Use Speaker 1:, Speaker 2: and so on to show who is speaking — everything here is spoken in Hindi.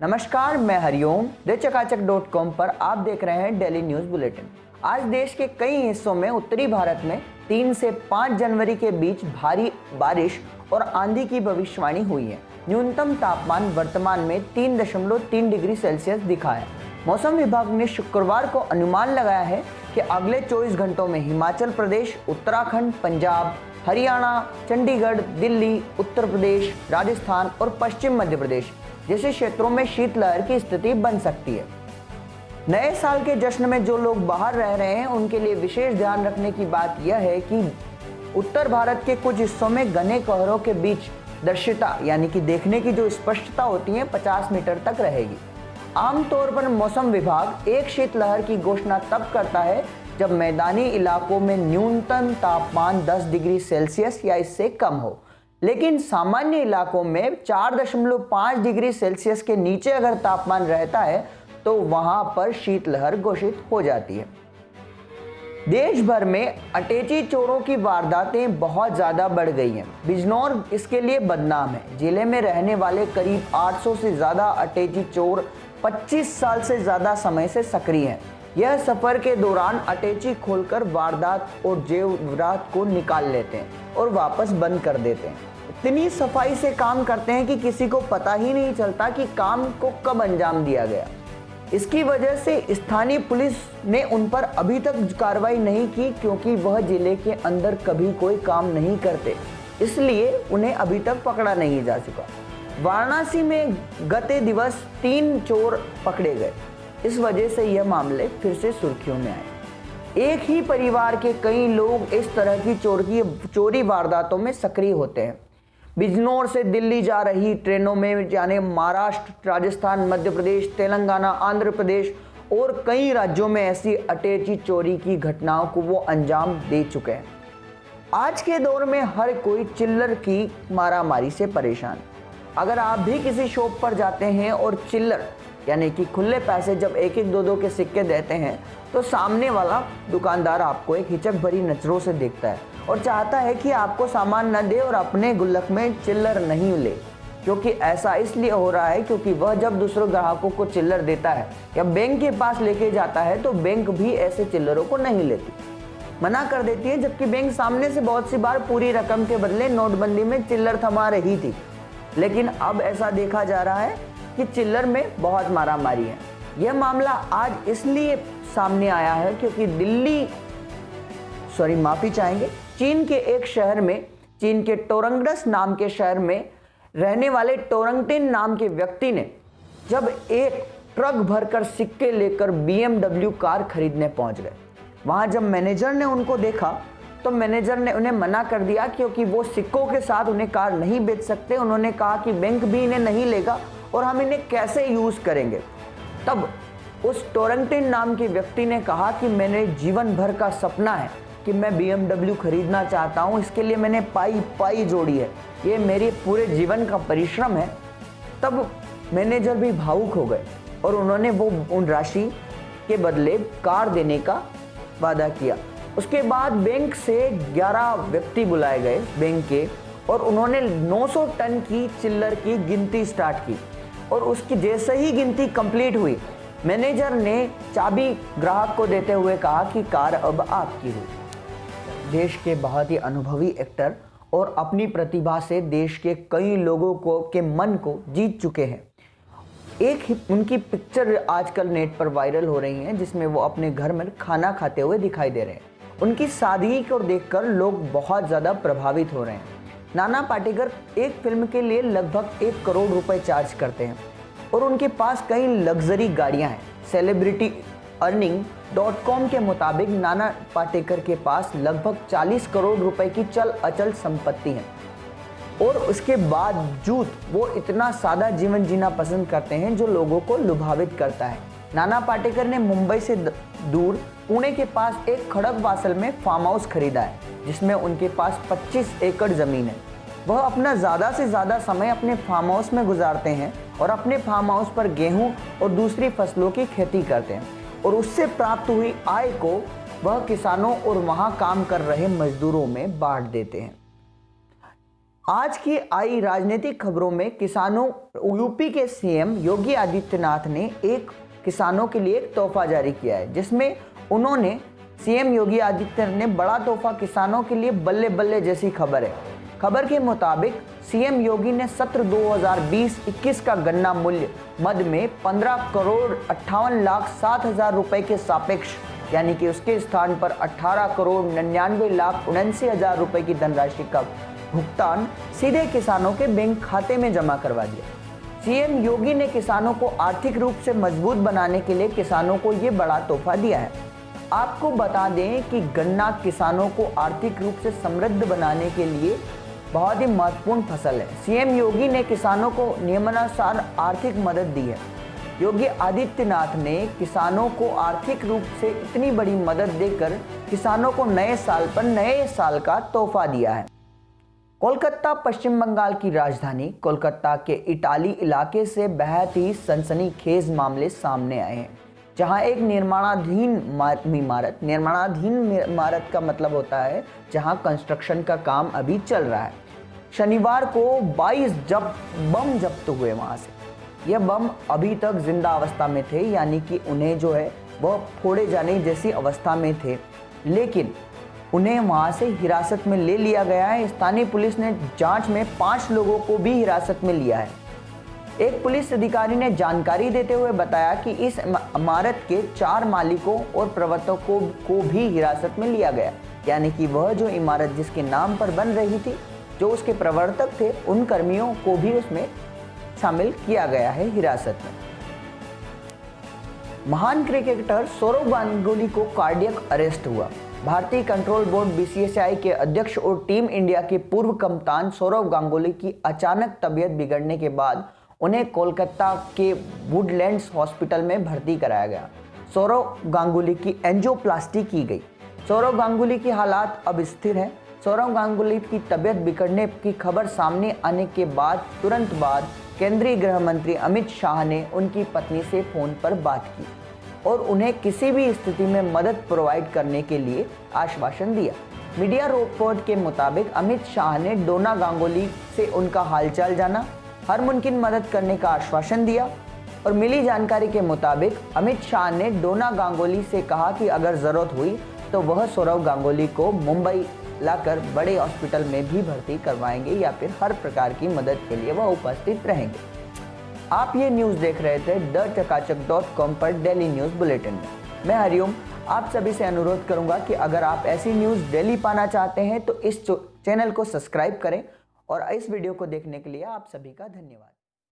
Speaker 1: नमस्कार, मैं हरिओम। चकाचक.com पर आप देख रहे हैं डेली न्यूज बुलेटिन। आज देश के कई हिस्सों में उत्तरी भारत में 3 से 5 जनवरी के बीच भारी बारिश और आंधी की भविष्यवाणी हुई है। न्यूनतम तापमान वर्तमान में 3.3 डिग्री सेल्सियस दिखा है। मौसम विभाग ने शुक्रवार को अनुमान लगाया है कि अगले 24 घंटों में हिमाचल प्रदेश, उत्तराखंड, पंजाब, हरियाणा, चंडीगढ़, दिल्ली, उत्तर प्रदेश, राजस्थान और पश्चिम मध्य प्रदेश जैसे क्षेत्रों में शीतलहर की स्थिति बन सकती है। नए साल के जश्न में जो लोग बाहर रह रहे हैं उनके लिए विशेष ध्यान रखने की बात यह है कि उत्तर भारत के कुछ हिस्सों में घने कोहरों के बीच दृश्यता यानी कि देखने की जो स्पष्टता होती है 50 मीटर तक रहेगी। आमतौर पर मौसम विभाग एक शीतलहर की घोषणा तब करता है जब मैदानी इलाकों में न्यूनतम तापमान 10 डिग्री सेल्सियस या इससे कम हो, लेकिन सामान्य इलाकों में 4.5 डिग्री सेल्सियस के नीचे अगर तापमान रहता है तो वहां पर शीतलहर घोषित हो जाती है। देश भर में अटैची चोरों की वारदातें बहुत ज्यादा बढ़ गई हैं। बिजनौर इसके लिए बदनाम है। जिले में रहने वाले करीब 800 से ज्यादा अटैची चोर 25 साल से ज्यादा समय से सक्रिय हैं। यह सफर के दौरान अटैची खोलकर वारदात और जेवरात को निकाल लेते हैं और वापस बंद कर देते हैं। इतनी सफाई से काम करते हैं कि किसी को पता ही नहीं चलता कि काम को कब अंजाम दिया गया। इसकी वजह से स्थानीय पुलिस ने उन पर अभी तक कार्रवाई नहीं की, क्योंकि वह जिले के अंदर कभी कोई काम नहीं करते, इसलिए उन्हें अभी तक पकड़ा नहीं जा सका। वाराणसी में गत दिवस 3 चोर पकड़े गए। इस वजह से यह मामले फिर से सुर्खियों में आए। एक ही परिवार के कई लोग इस तरह की चोरी वारदातों में सक्रिय होते हैं। बिजनौर से दिल्ली जा रही ट्रेनों में जाने महाराष्ट्र, राजस्थान, मध्य प्रदेश, तेलंगाना, आंध्र प्रदेश और कई राज्यों में ऐसी अटैची चोरी की घटनाओं को वो अंजाम दे चुके हैं। आज के दौर में हर कोई चिल्लर की मारामारी से परेशान। अगर आप भी किसी शॉप पर जाते हैं और चिल्लर यानी कि खुले पैसे जब 1-1, 2-2 के सिक्के देते हैं तो सामने वाला दुकानदार आपको एक हिचक भरी नजरों से देखता है और चाहता है कि आपको सामान न दे और अपने गुल्लक में चिल्लर नहीं ले। क्योंकि ऐसा इसलिए हो रहा है क्योंकि वह जब दूसरे ग्राहकों को चिल्लर देता है या बैंक के पास लेके जाता है तो बैंक भी ऐसे चिल्लरों को नहीं लेती, मना कर देती है, जबकि बैंक सामने से बहुत सी बार पूरी रकम के बदले नोटबंदी में चिल्लर थमा रही थी। लेकिन अब ऐसा देखा जा रहा है कि चिल्लर में बहुत मारामारी है। यह मामला आज इसलिए सामने आया है क्योंकि चीन के एक शहर में, चीन के टोरंगडस नाम के शहर में रहने वाले टोरंगटिन नाम के व्यक्ति ने जब एक ट्रक भरकर सिक्के लेकर BMW कार खरीदने पहुंच गए। वहां जब मैनेजर ने उनको देखा तो मैनेजर ने उन्हें मना कर दिया क्योंकि वो सिक्कों के साथ उन्हें कार नहीं बेच सकते। उन्होंने कहा कि बैंक भी इन्हें नहीं लेगा और हम इन्हें कैसे यूज करेंगे। तब उस टोरंटिन नाम के व्यक्ति ने कहा कि मैंने जीवन भर का सपना है कि मैं BMW खरीदना चाहता हूं, इसके लिए मैंने पाई जोड़ी है, ये मेरे पूरे जीवन का परिश्रम है। तब मैनेजर भी भावुक हो गए और उन्होंने वो उन राशि के बदले कार देने का वादा किया। उसके बाद बैंक से 11 व्यक्ति बुलाए गए बैंक के और उन्होंने 900 टन की चिल्लर की गिनती स्टार्ट की और उसकी जैसे ही गिनती कंप्लीट हुई, मैनेजर ने चाबी ग्राहक को देते हुए कहा कि कार अब आपकी हुई। देश के बहुत ही अनुभवी एक्टर और अपनी प्रतिभा से देश के कई लोगों के मन को जीत चुके हैं। उनकी पिक्चर आजकल नेट पर वायरल हो रही है जिसमें वो अपने घर में खाना खाते हुए दिखाई दे रहे हैं। उनकी सादगी को देखकर लोग बहुत ज़्यादा प्रभावित हो रहे हैं। नाना पाटेकर एक फिल्म के लिए लगभग 1 करोड़ रुपए चार्ज करते हैं और उनके पास कई लग्जरी गाड़ियां हैं। celebrity-earning.com के मुताबिक नाना पाटेकर के पास लगभग 40 करोड़ रुपए की चल अचल संपत्ति है और उसके बावजूद वो इतना सादा जीवन जीना पसंद करते हैं जो लोगों को लुभावित करता है। नाना पाटेकर ने मुंबई से दूर पुणे के पास एक खड़गवासल में फार्म हाउस खरीदा है जिसमें उनके पास 25 एकड़ जमीन है। वह अपना ज़्यादा से ज़्यादा समय अपने फार्म हाउस में गुजारते हैं और अपने फार्म हाउस पर गेहूं और दूसरी फसलों की खेती करते हैं और उससे प्राप्त हुई आय को वह किसानों और वहां काम कर रहे मजदूरों में बांट देते हैं। आज की आई राजनीतिक खबरों में किसानों यूपी के सीएम योगी आदित्यनाथ ने एक किसानों के लिए एक तोहफा जारी किया है, जिसमें उन्होंने सीएम योगी आदित्यनाथ ने बड़ा तोहफा किसानों के लिए बल्ले बल्ले जैसी खबर है। खबर के मुताबिक सीएम योगी ने सत्र 2020-21 का गन्ना मूल्य मद में 15,58,07,000 रुपए के सापेक्ष यानी कि उसके स्थान पर 18,99,79,000 रुपए की धनराशि का भुगतान सीधे किसानों के बैंक खाते में जमा करवा दिया। सीएम योगी ने किसानों को आर्थिक रूप से मजबूत बनाने के लिए किसानों को ये बड़ा तोहफा दिया है। आपको बता दें कि गन्ना किसानों को आर्थिक रूप से समृद्ध बनाने के लिए बहुत ही महत्वपूर्ण फसल है। सीएम योगी ने किसानों को नियमानुसार आर्थिक मदद दी है। योगी आदित्यनाथ ने किसानों को आर्थिक रूप से इतनी बड़ी मदद देकर किसानों को नए साल पर नए साल का तोहफा दिया है। कोलकाता पश्चिम बंगाल की राजधानी कोलकाता के इटाली इलाके से बेहद ही सनसनीखेज मामले सामने आए हैं, जहां एक निर्माणाधीन इमारत का मतलब होता है जहां कंस्ट्रक्शन का काम अभी चल रहा है। शनिवार को 22 बम जब्त हुए वहां से। यह बम अभी तक जिंदा अवस्था में थे, यानी कि उन्हें जो है वह फोड़े जाने जैसी अवस्था में थे, लेकिन उन्हें वहां से हिरासत में ले लिया गया है। स्थानीय पुलिस ने जांच में 5 लोगों को भी हिरासत में लिया है। एक पुलिस अधिकारी ने जानकारी देते हुए बताया कि इस इमारत के 4 मालिकों और प्रवर्तकों को भी हिरासत में लिया गया, यानी कि वह जो इमारत जिसके नाम पर बन रही थी, जो उसके प्रवर्तक थे, उन कर्मियों को भी उसमें शामिल किया गया है हिरासत में। महान क्रिकेटर सौरव गांगुली को कार्डियक अरेस्ट हुआ। भारतीय कंट्रोल बोर्ड बीसीसीआई के अध्यक्ष और टीम इंडिया के पूर्व कप्तान सौरव गांगुली की अचानक तबीयत बिगड़ने के बाद उन्हें कोलकाता के वुडलैंड्स हॉस्पिटल में भर्ती कराया गया। सौरव गांगुली की एंजियोप्लास्टी की गई। सौरव गांगुली की हालात अब स्थिर है। सौरव गांगुली की तबीयत बिगड़ने की खबर सामने आने के तुरंत बाद केंद्रीय गृह मंत्री अमित शाह ने उनकी पत्नी से फोन पर बात की और उन्हें किसी भी स्थिति में मदद प्रोवाइड करने के लिए आश्वासन दिया। मीडिया रिपोर्ट के मुताबिक अमित शाह ने डोना गांगुली से उनका हालचाल जाना, हर मुमकिन मदद करने का आश्वासन दिया और मिली जानकारी के मुताबिक अमित शाह ने डोना गांगुली से कहा कि अगर ज़रूरत हुई तो वह सौरव गांगुली को मुंबई लाकर बड़े हॉस्पिटल में भी भर्ती करवाएंगे या फिर हर प्रकार की मदद के लिए वह उपस्थित रहेंगे। आप ये न्यूज़ देख रहे थे thechakachak.com पर डेली न्यूज़ बुलेटिन में। मैं हरिओम आप सभी से अनुरोध करूंगा कि अगर आप ऐसी न्यूज़ डेली पाना चाहते हैं तो इस चैनल को सब्सक्राइब करें और इस वीडियो को देखने के लिए आप सभी का धन्यवाद।